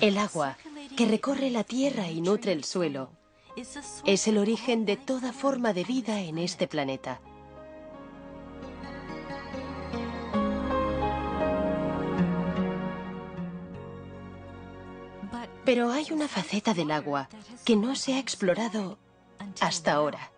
El agua, que recorre la tierra y nutre el suelo, es el origen de toda forma de vida en este planeta. Pero hay una faceta del agua que no se ha explorado hasta ahora.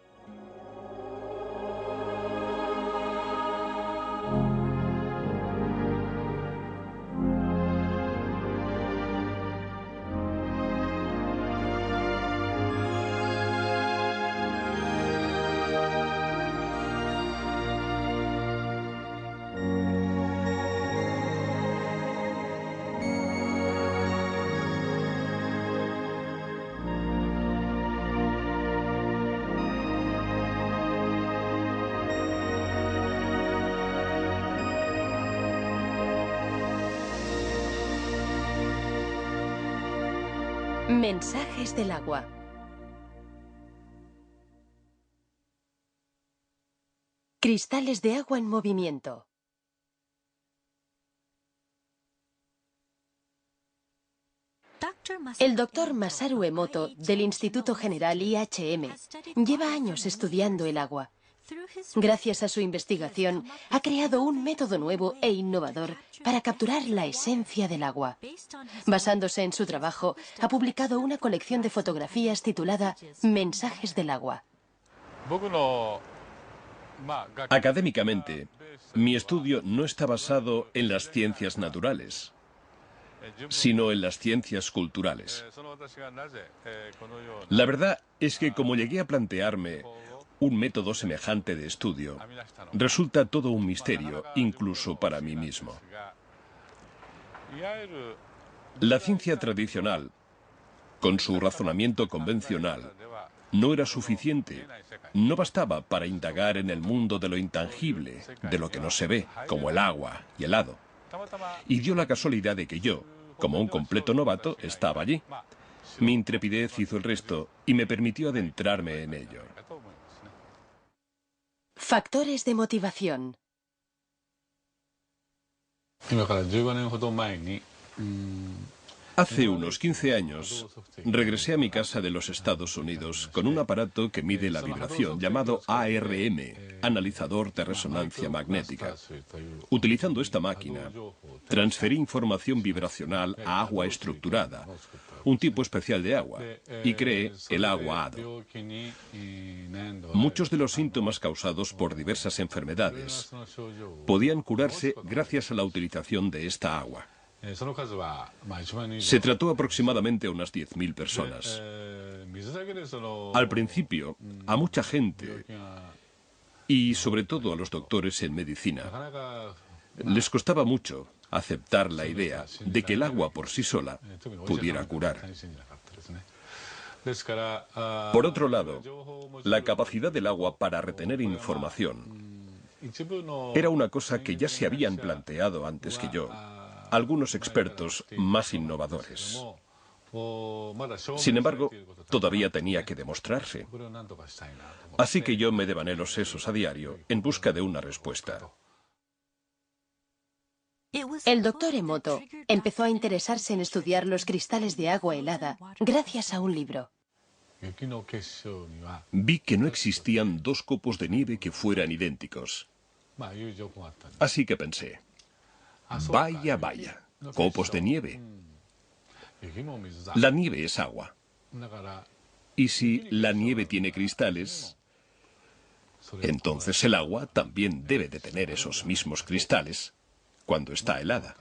Mensajes del agua. Cristales de agua en movimiento. El doctor Masaru Emoto, del Instituto General IHM, lleva años estudiando el agua. Gracias a su investigación, ha creado un método nuevo e innovador para capturar la esencia del agua. Basándose en su trabajo, ha publicado una colección de fotografías titulada Mensajes del agua. Académicamente, mi estudio no está basado en las ciencias naturales, sino en las ciencias culturales. La verdad es que como llegué a plantearme un método semejante de estudio, resulta todo un misterio, incluso para mí mismo. La ciencia tradicional, con su razonamiento convencional, no era suficiente. No bastaba para indagar en el mundo de lo intangible, de lo que no se ve, como el agua y el hado. Y dio la casualidad de que yo, como un completo novato, estaba allí. Mi intrepidez hizo el resto y me permitió adentrarme en ello. Factores de motivación. Hace unos 15 años, regresé a mi casa de los Estados Unidos con un aparato que mide la vibración llamado ARM, analizador de resonancia magnética. Utilizando esta máquina, transferí información vibracional a agua estructurada, un tipo especial de agua, y creé el agua hado. Muchos de los síntomas causados por diversas enfermedades podían curarse gracias a la utilización de esta agua. Se trató aproximadamente a unas 10.000 personas. Al principio, a mucha gente, y sobre todo a los doctores en medicina, les costaba mucho aceptar la idea de que el agua por sí sola pudiera curar. Por otro lado, la capacidad del agua para retener información era una cosa que ya se habían planteado antes que yo algunos expertos más innovadores. Sin embargo, todavía tenía que demostrarse. Así que yo me devané los sesos a diario en busca de una respuesta. El doctor Emoto empezó a interesarse en estudiar los cristales de agua helada gracias a un libro. Vi que no existían dos copos de nieve que fueran idénticos. Así que pensé, vaya, vaya, copos de nieve. La nieve es agua. Y si la nieve tiene cristales, entonces el agua también debe de tener esos mismos cristales cuando está helada.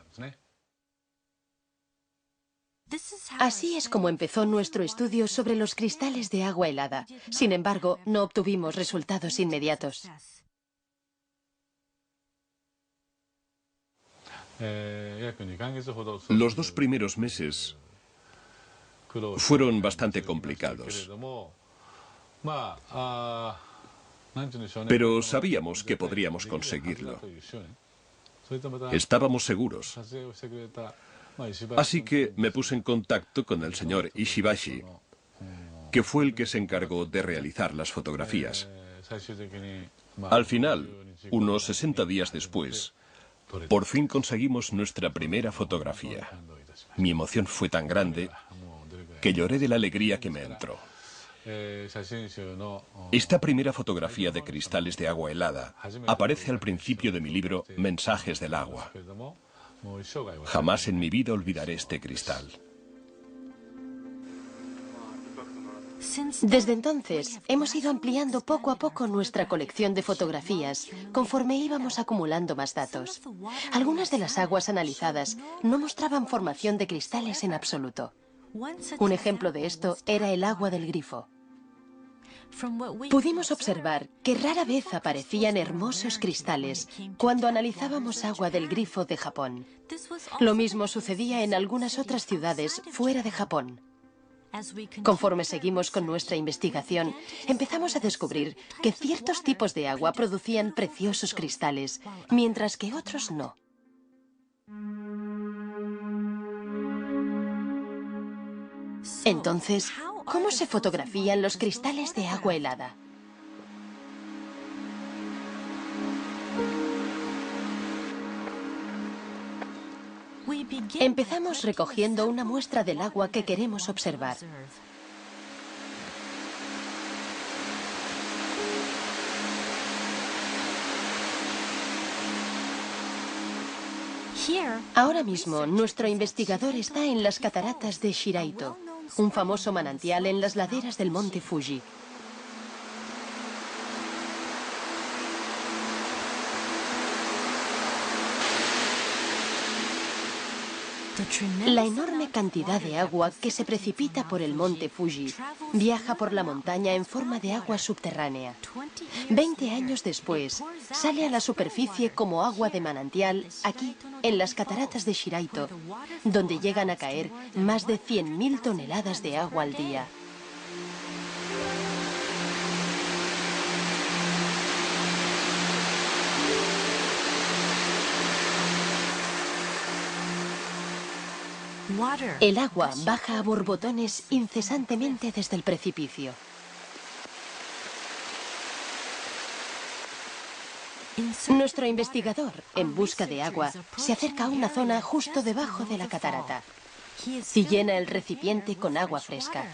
Así es como empezó nuestro estudio sobre los cristales de agua helada. Sin embargo, no obtuvimos resultados inmediatos. Los 2 primeros meses fueron bastante complicados. Pero sabíamos que podríamos conseguirlo. Estábamos seguros. Así que me puse en contacto con el señor Ishibashi, que fue el que se encargó de realizar las fotografías. Al final, unos 60 días después, por fin conseguimos nuestra primera fotografía. Mi emoción fue tan grande que lloré de la alegría que me entró. Esta primera fotografía de cristales de agua helada aparece al principio de mi libro Mensajes del agua. Jamás en mi vida olvidaré este cristal. Desde entonces, hemos ido ampliando poco a poco nuestra colección de fotografías, conforme íbamos acumulando más datos. Algunas de las aguas analizadas no mostraban formación de cristales en absoluto. Un ejemplo de esto era el agua del grifo. Pudimos observar que rara vez aparecían hermosos cristales cuando analizábamos agua del grifo de Japón. Lo mismo sucedía en algunas otras ciudades fuera de Japón. Conforme seguimos con nuestra investigación, empezamos a descubrir que ciertos tipos de agua producían preciosos cristales, mientras que otros no. Entonces, ¿cómo se fotografían los cristales de agua helada? Empezamos recogiendo una muestra del agua que queremos observar. Ahora mismo, nuestro investigador está en las cataratas de Shiraito, un famoso manantial en las laderas del monte Fuji. La enorme cantidad de agua que se precipita por el monte Fuji viaja por la montaña en forma de agua subterránea. 20 años después, sale a la superficie como agua de manantial aquí, en las cataratas de Shiraito, donde llegan a caer más de 100.000 toneladas de agua al día. El agua baja a borbotones incesantemente desde el precipicio. Nuestro investigador, en busca de agua, se acerca a una zona justo debajo de la catarata y llena el recipiente con agua fresca.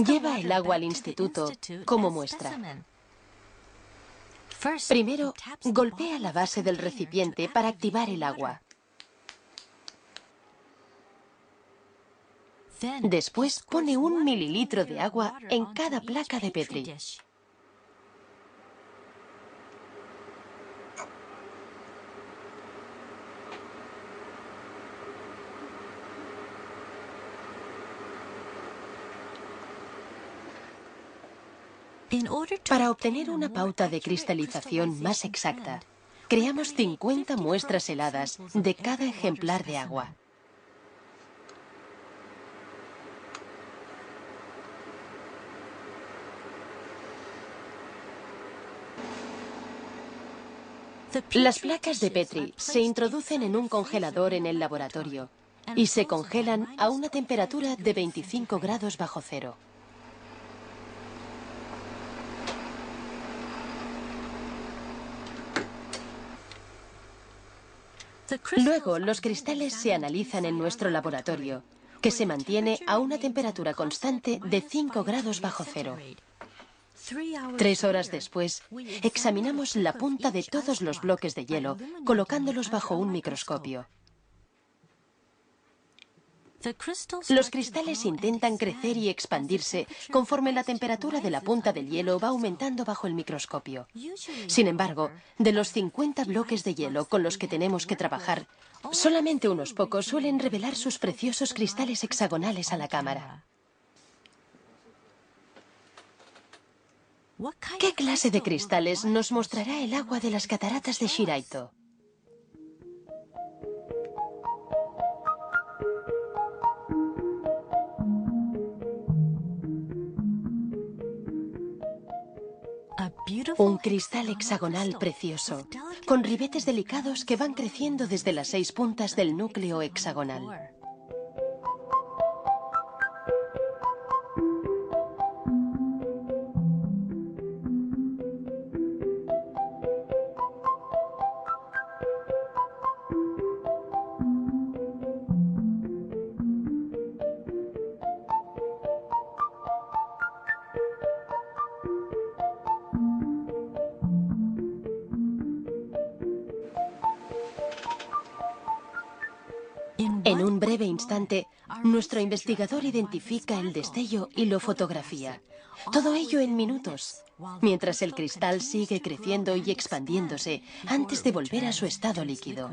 Lleva el agua al instituto como muestra. Primero, golpea la base del recipiente para activar el agua. Después pone 1 mililitro de agua en cada placa de Petri. Para obtener una pauta de cristalización más exacta, creamos 50 muestras heladas de cada ejemplar de agua. Las placas de Petri se introducen en un congelador en el laboratorio y se congelan a una temperatura de 25 grados bajo cero. Luego, los cristales se analizan en nuestro laboratorio, que se mantiene a una temperatura constante de 5 grados bajo cero. 3 horas después, examinamos la punta de todos los bloques de hielo, colocándolos bajo un microscopio. Los cristales intentan crecer y expandirse conforme la temperatura de la punta del hielo va aumentando bajo el microscopio. Sin embargo, de los 50 bloques de hielo con los que tenemos que trabajar, solamente unos pocos suelen revelar sus preciosos cristales hexagonales a la cámara. ¿Qué clase de cristales nos mostrará el agua de las cataratas de Shiraito? Un cristal hexagonal precioso, con ribetes delicados que van creciendo desde las 6 puntas del núcleo hexagonal. En un breve instante, nuestro investigador identifica el destello y lo fotografía. Todo ello en minutos, mientras el cristal sigue creciendo y expandiéndose antes de volver a su estado líquido.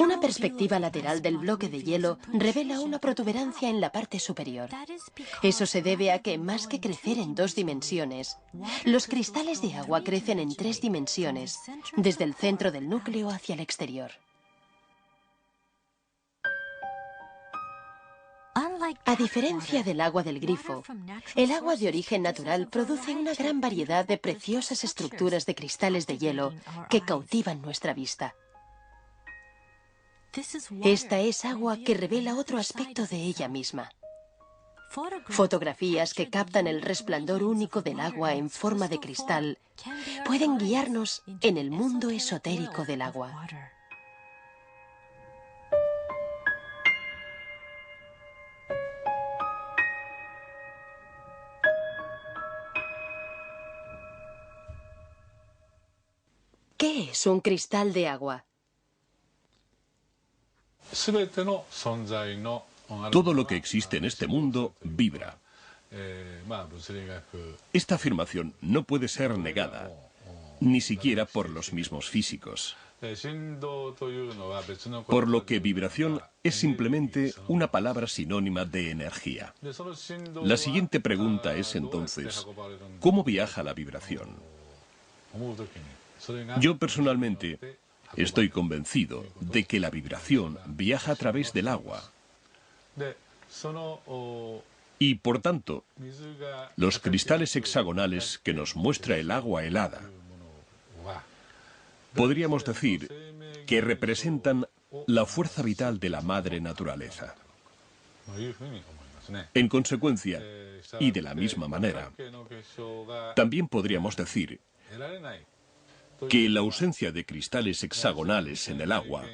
Una perspectiva lateral del bloque de hielo revela una protuberancia en la parte superior. Eso se debe a que, más que crecer en 2 dimensiones, los cristales de agua crecen en 3 dimensiones, desde el centro del núcleo hacia el exterior. A diferencia del agua del grifo, el agua de origen natural produce una gran variedad de preciosas estructuras de cristales de hielo que cautivan nuestra vista. Esta es agua que revela otro aspecto de ella misma. Fotografías que captan el resplandor único del agua en forma de cristal pueden guiarnos en el mundo esotérico del agua. ¿Qué es un cristal de agua? Todo lo que existe en este mundo vibra. Esta afirmación no puede ser negada, ni siquiera por los mismos físicos. Por lo que vibración es simplemente una palabra sinónima de energía. La siguiente pregunta es entonces, ¿cómo viaja la vibración? Yo personalmente estoy convencido de que la vibración viaja a través del agua. Y por tanto, los cristales hexagonales que nos muestra el agua helada, podríamos decir que representan la fuerza vital de la madre naturaleza. En consecuencia, y de la misma manera, también podríamos decir que la ausencia de cristales hexagonales en el agua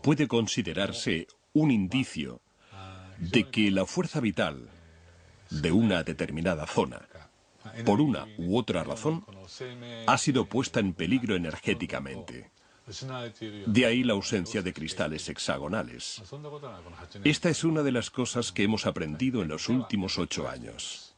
puede considerarse un indicio de que la fuerza vital de una determinada zona, por una u otra razón, ha sido puesta en peligro energéticamente. De ahí la ausencia de cristales hexagonales. Esta es una de las cosas que hemos aprendido en los últimos 8 años.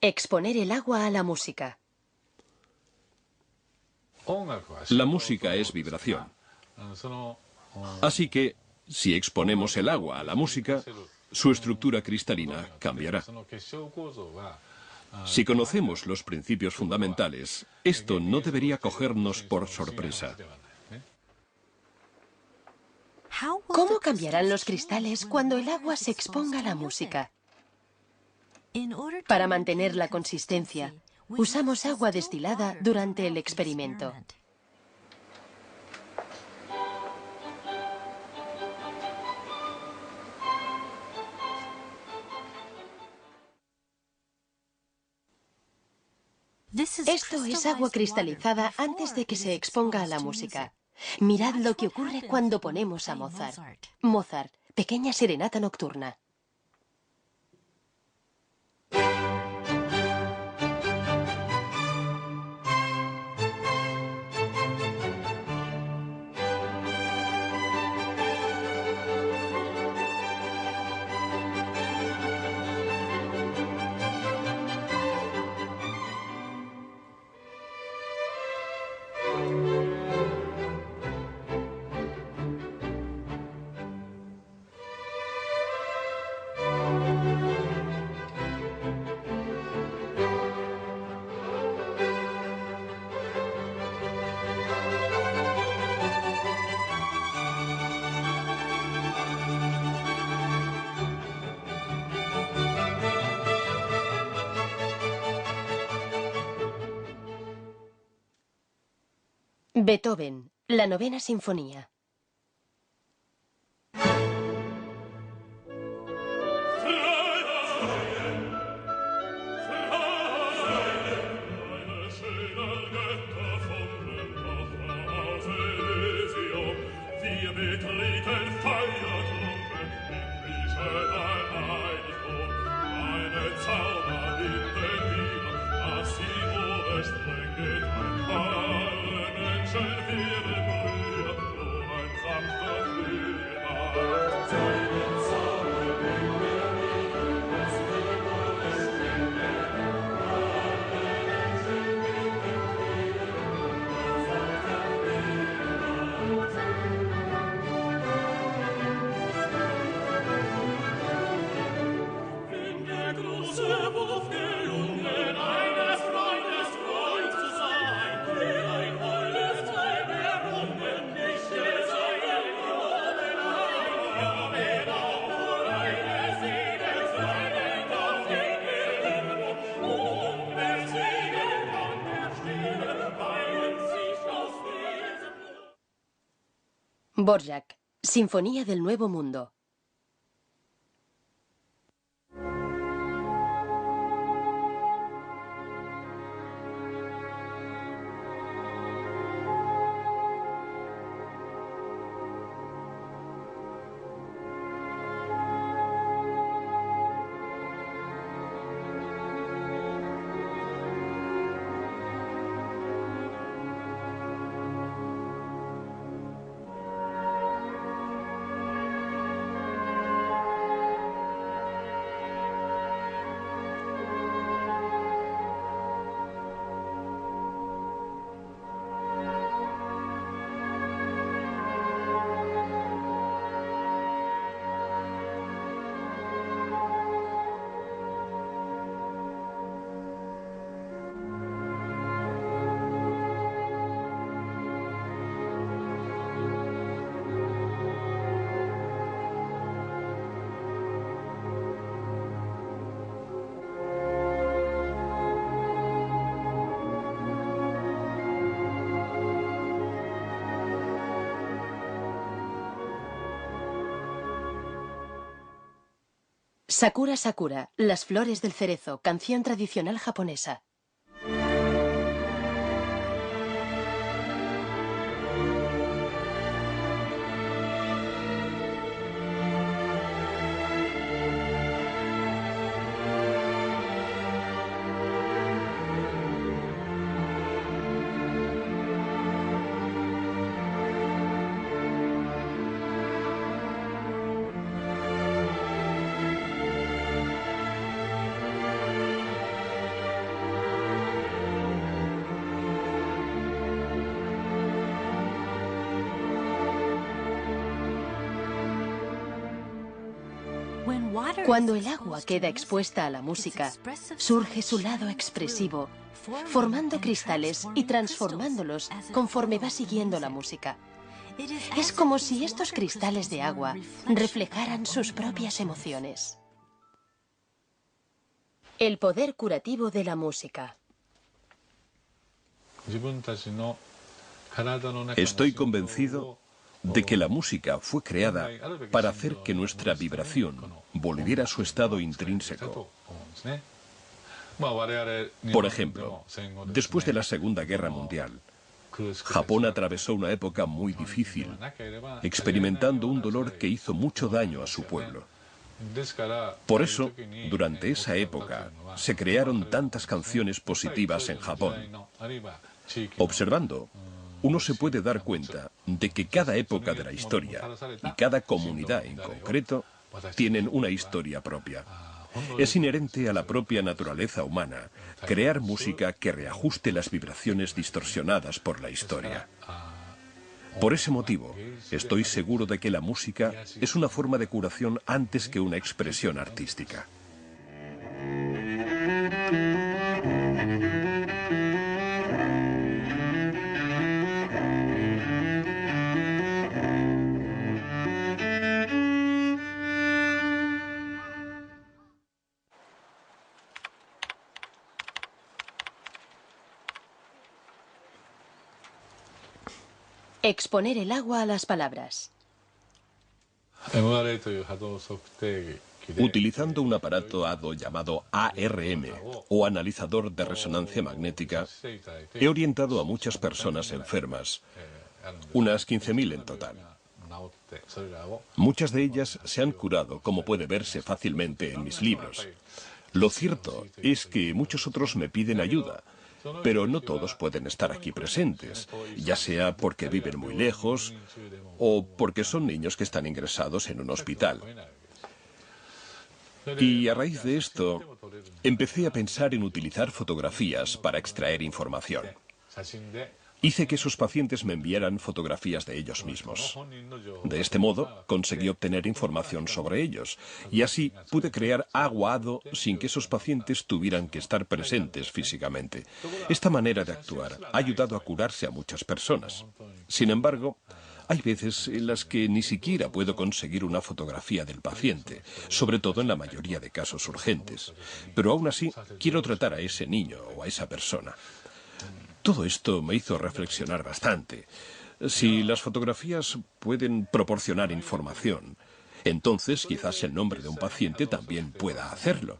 Exponer el agua a la música. La música es vibración. Así que, si exponemos el agua a la música, su estructura cristalina cambiará. Si conocemos los principios fundamentales, esto no debería cogernos por sorpresa. ¿Cómo cambiarán los cristales cuando el agua se exponga a la música? Para mantener la consistencia, usamos agua destilada durante el experimento. Esto es agua cristalizada antes de que se exponga a la música. Mirad lo que ocurre cuando ponemos a Mozart. Mozart, Pequeña Serenata Nocturna. Beethoven, la Novena Sinfonía. Dvorak, Sinfonía del Nuevo Mundo. Sakura Sakura, Las flores del cerezo, canción tradicional japonesa. Cuando el agua queda expuesta a la música, surge su lado expresivo, formando cristales y transformándolos conforme va siguiendo la música. Es como si estos cristales de agua reflejaran sus propias emociones. El poder curativo de la música. Estoy convencido de que la música fue creada para hacer que nuestra vibración volviera a su estado intrínseco. Por ejemplo, después de la Segunda Guerra Mundial, Japón atravesó una época muy difícil, experimentando un dolor que hizo mucho daño a su pueblo. Por eso, durante esa época, se crearon tantas canciones positivas en Japón. Observando, uno se puede dar cuenta de que cada época de la historia y cada comunidad en concreto tienen una historia propia. Es inherente a la propia naturaleza humana crear música que reajuste las vibraciones distorsionadas por la historia. Por ese motivo, estoy seguro de que la música es una forma de curación antes que una expresión artística. Exponer el agua a las palabras. Utilizando un aparato hado llamado ARM, o analizador de resonancia magnética, he orientado a muchas personas enfermas, unas 15.000 en total. Muchas de ellas se han curado, como puede verse fácilmente en mis libros. Lo cierto es que muchos otros me piden ayuda, pero no todos pueden estar aquí presentes, ya sea porque viven muy lejos o porque son niños que están ingresados en un hospital. Y a raíz de esto, empecé a pensar en utilizar fotografías para extraer información. Hice que esos pacientes me enviaran fotografías de ellos mismos. De este modo, conseguí obtener información sobre ellos, y así pude crear agua hado sin que esos pacientes tuvieran que estar presentes físicamente. Esta manera de actuar ha ayudado a curarse a muchas personas. Sin embargo, hay veces en las que ni siquiera puedo conseguir una fotografía del paciente, sobre todo en la mayoría de casos urgentes. Pero aún así, quiero tratar a ese niño o a esa persona. Todo esto me hizo reflexionar bastante. Si las fotografías pueden proporcionar información, entonces quizás el nombre de un paciente también pueda hacerlo.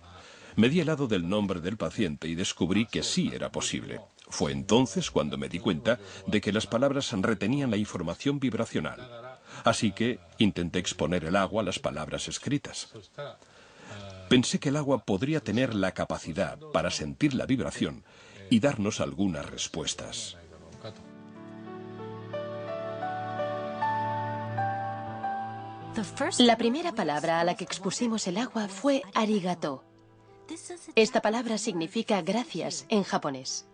Me di helado del nombre del paciente y descubrí que sí era posible. Fue entonces cuando me di cuenta de que las palabras retenían la información vibracional. Así que intenté exponer el agua a las palabras escritas. Pensé que el agua podría tener la capacidad para sentir la vibración y darnos algunas respuestas. La primera palabra a la que expusimos el agua fue arigato. Esta palabra significa gracias en japonés.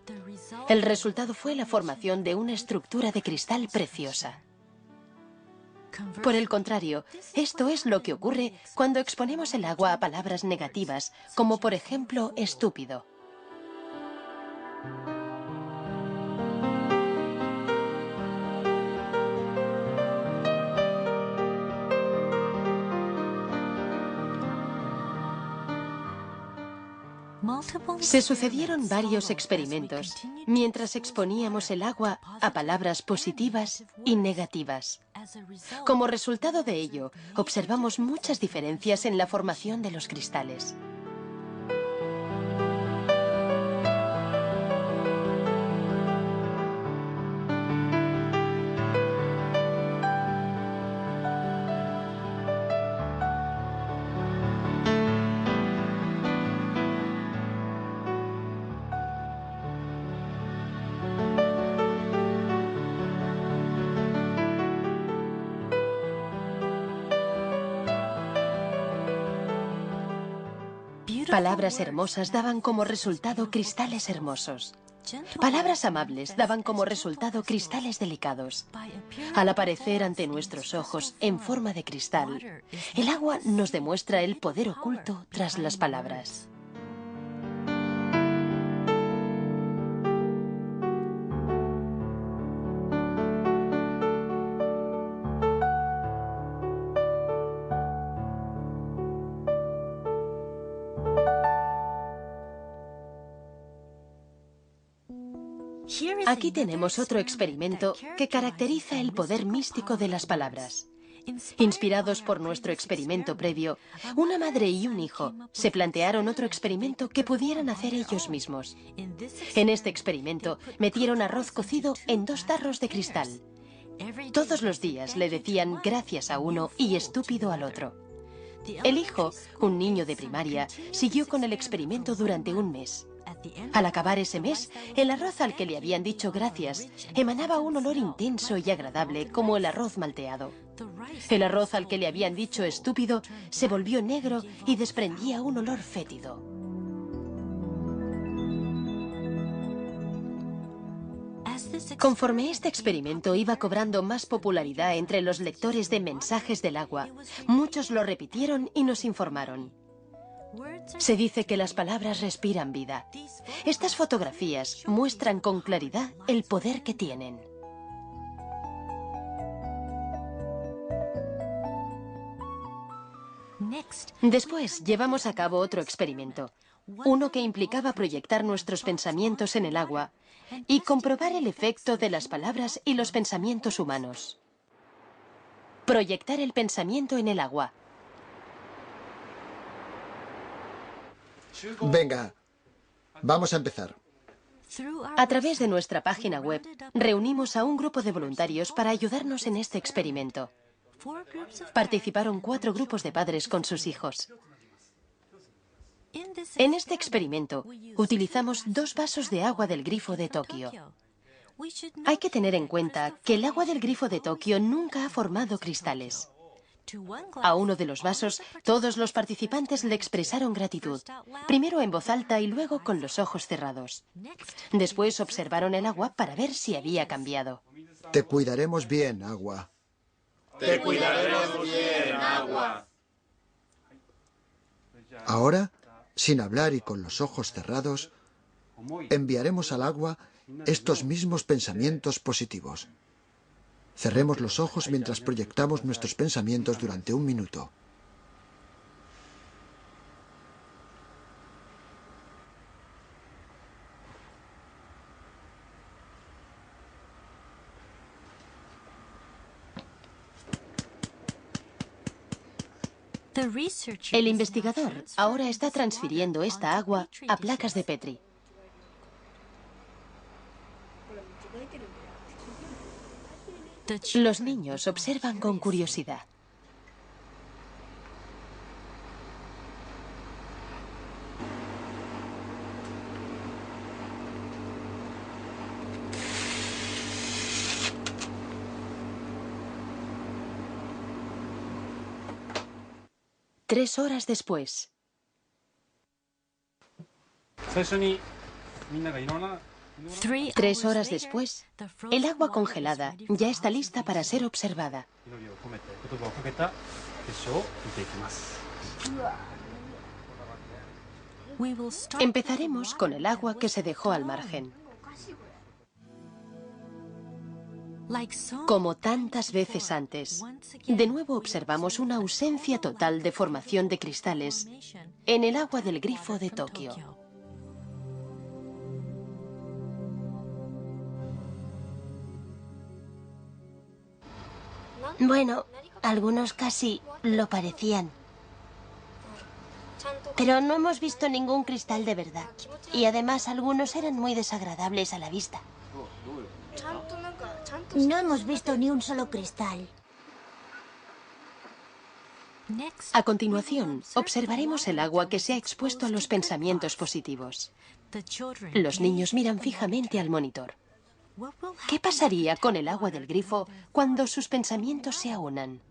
El resultado fue la formación de una estructura de cristal preciosa. Por el contrario, esto es lo que ocurre cuando exponemos el agua a palabras negativas, como por ejemplo estúpido. Se sucedieron varios experimentos mientras exponíamos el agua a palabras positivas y negativas. Como resultado de ello, observamos muchas diferencias en la formación de los cristales. Palabras hermosas daban como resultado cristales hermosos. Palabras amables daban como resultado cristales delicados. Al aparecer ante nuestros ojos en forma de cristal, el agua nos demuestra el poder oculto tras las palabras. Aquí tenemos otro experimento que caracteriza el poder místico de las palabras. Inspirados por nuestro experimento previo, una madre y un hijo se plantearon otro experimento que pudieran hacer ellos mismos. En este experimento metieron arroz cocido en 2 tarros de cristal. Todos los días le decían gracias a uno y estúpido al otro. El hijo, un niño de primaria, siguió con el experimento durante un mes. Al acabar ese mes, el arroz al que le habían dicho gracias emanaba un olor intenso y agradable como el arroz malteado. El arroz al que le habían dicho estúpido se volvió negro y desprendía un olor fétido. Conforme este experimento iba cobrando más popularidad entre los lectores de mensajes del agua, muchos lo repitieron y nos informaron. Se dice que las palabras respiran vida. Estas fotografías muestran con claridad el poder que tienen. Después llevamos a cabo otro experimento, uno que implicaba proyectar nuestros pensamientos en el agua y comprobar el efecto de las palabras y los pensamientos humanos. Proyectar el pensamiento en el agua. Venga, vamos a empezar. A través de nuestra página web, reunimos a un grupo de voluntarios para ayudarnos en este experimento. Participaron 4 grupos de padres con sus hijos. En este experimento, utilizamos 2 vasos de agua del grifo de Tokio. Hay que tener en cuenta que el agua del grifo de Tokio nunca ha formado cristales. A uno de los vasos, todos los participantes le expresaron gratitud, primero en voz alta y luego con los ojos cerrados. Después observaron el agua para ver si había cambiado. Te cuidaremos bien, agua. Te cuidaremos bien, agua. Ahora, sin hablar y con los ojos cerrados, enviaremos al agua estos mismos pensamientos positivos. Cerremos los ojos mientras proyectamos nuestros pensamientos durante 1 minuto. El investigador ahora está transfiriendo esta agua a placas de Petri. Los niños observan con curiosidad. Tres horas después. 3 horas después, el agua congelada ya está lista para ser observada. Empezaremos con el agua que se dejó al margen. Como tantas veces antes, de nuevo observamos una ausencia total de formación de cristales en el agua del grifo de Tokio. Bueno, algunos casi lo parecían. Pero no hemos visto ningún cristal de verdad. Y además algunos eran muy desagradables a la vista. No hemos visto ni un solo cristal. A continuación, observaremos el agua que se ha expuesto a los pensamientos positivos. Los niños miran fijamente al monitor. ¿Qué pasaría con el agua del grifo cuando sus pensamientos se aunan?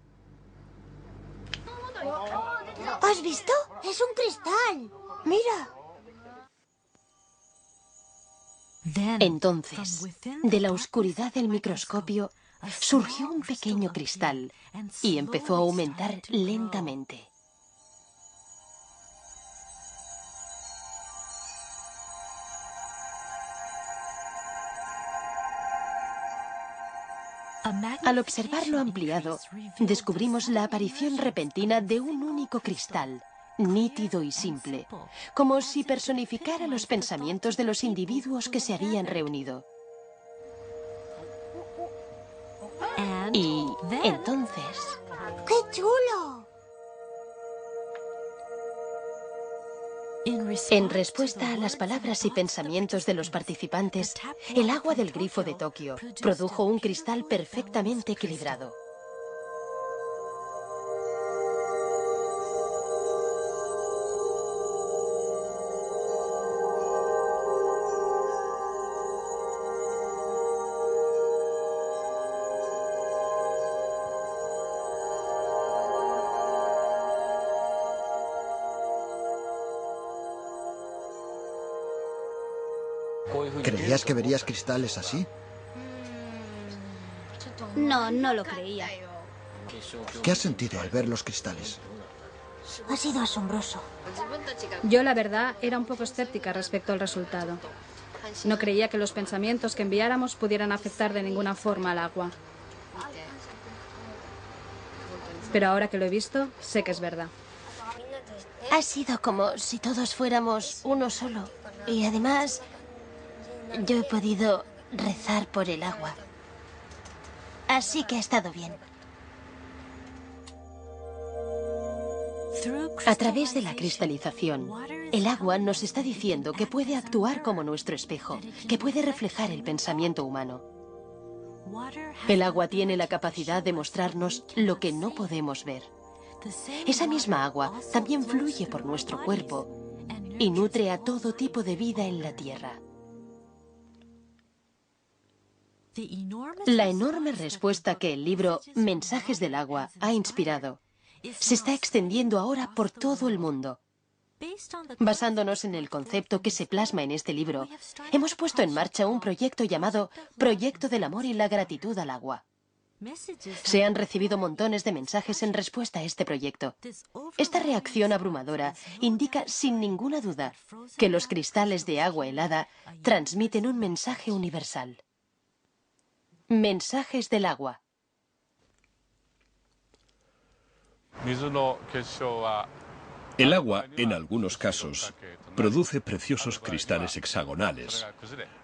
¿Has visto? ¡Es un cristal! ¡Mira! Entonces, de la oscuridad del microscopio, surgió un pequeño cristal y empezó a aumentar lentamente. Al observarlo ampliado, descubrimos la aparición repentina de un único cristal, nítido y simple, como si personificara los pensamientos de los individuos que se habían reunido. Y entonces... ¡Qué chulo! En respuesta a las palabras y pensamientos de los participantes, el agua del grifo de Tokio produjo un cristal perfectamente equilibrado. ¿Creías que verías cristales así? No, no lo creía. ¿Qué has sentido al ver los cristales? Ha sido asombroso. Yo, la verdad, era un poco escéptica respecto al resultado. No creía que los pensamientos que enviáramos pudieran afectar de ninguna forma al agua. Pero ahora que lo he visto, sé que es verdad. Ha sido como si todos fuéramos uno solo. Y además, yo he podido rezar por el agua. Así que ha estado bien. A través de la cristalización, el agua nos está diciendo que puede actuar como nuestro espejo, que puede reflejar el pensamiento humano. El agua tiene la capacidad de mostrarnos lo que no podemos ver. Esa misma agua también fluye por nuestro cuerpo y nutre a todo tipo de vida en la Tierra. La enorme respuesta que el libro Mensajes del agua ha inspirado se está extendiendo ahora por todo el mundo. Basándonos en el concepto que se plasma en este libro, hemos puesto en marcha un proyecto llamado Proyecto del Amor y la Gratitud al Agua. Se han recibido montones de mensajes en respuesta a este proyecto. Esta reacción abrumadora indica sin ninguna duda que los cristales de agua helada transmiten un mensaje universal. Mensajes del agua. El agua, en algunos casos, produce preciosos cristales hexagonales,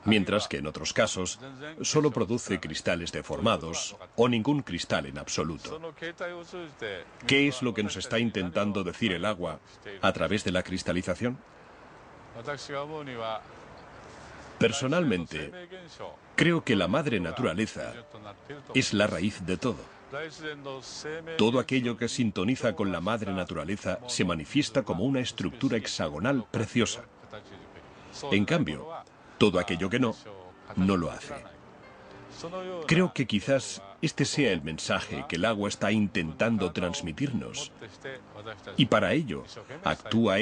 mientras que en otros casos solo produce cristales deformados o ningún cristal en absoluto. ¿Qué es lo que nos está intentando decir el agua a través de la cristalización? Personalmente, creo que la madre naturaleza es la raíz de todo. Todo aquello que sintoniza con la madre naturaleza se manifiesta como una estructura hexagonal preciosa. En cambio, todo aquello que no, no lo hace. Creo que quizás este sea el mensaje que el agua está intentando transmitirnos. Y para ello, actúa ella